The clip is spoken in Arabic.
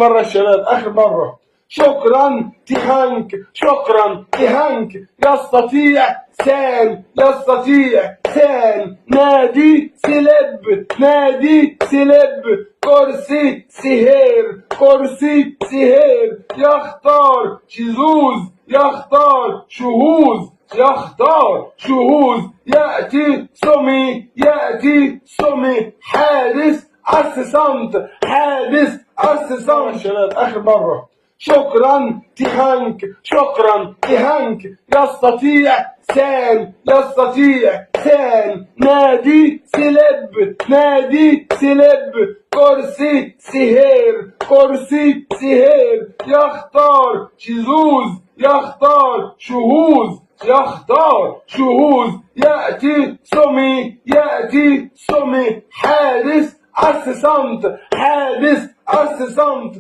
مرة يا شباب، آخر مرة. شكرا تهانك، شكرا تهانك. يستطيع سان، يستطيع سان. نادي سلب، نادي سلب. كرسي سهير، كرسي سهير. يختار شذوذ، يختار شهوذ، يختار شهوذ. يأتي سمي، يأتي سمي. حادث أسسنت، حادث أسسنت. شباب آخر مرة. شكرا تهانك، شكرا تهانك. يستطيع سان، يستطيع سان. نادي سلب، نادي سلب. كرسي سهير، كرسي سهير. يختار شذوذ، يختار شهوذ، يختار شهوذ. يأتي سمي، يأتي سمي. حادث أسسنت، حادث أسسنت.